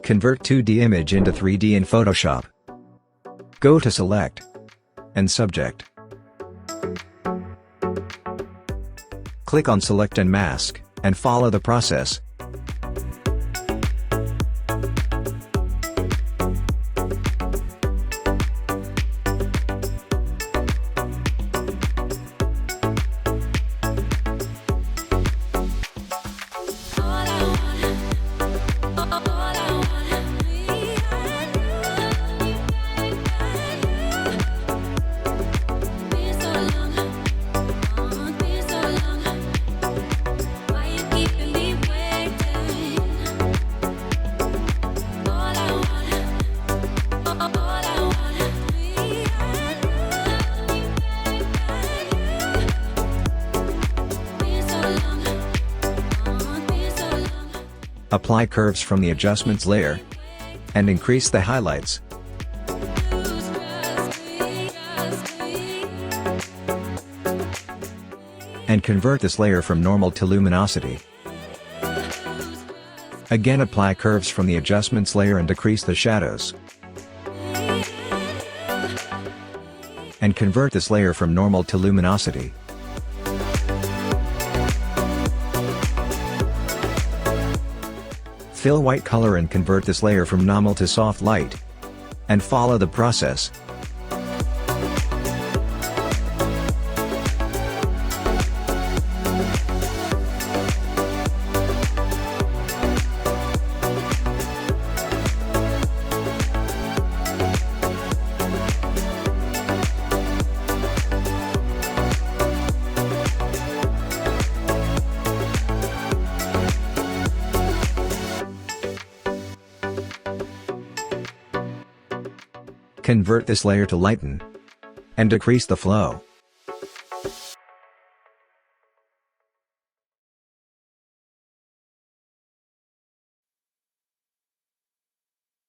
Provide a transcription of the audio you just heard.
Convert 2D image into 3D in Photoshop. Go to Select and Subject. Click on Select and Mask, and follow the process. Apply curves from the adjustments layer, and increase the highlights. And convert this layer from normal to luminosity. Again, apply curves from the adjustments layer and decrease the shadows. And convert this layer from normal to luminosity. Fill white color and convert this layer from normal to soft light. And follow the process. Convert this layer to lighten, and decrease the flow.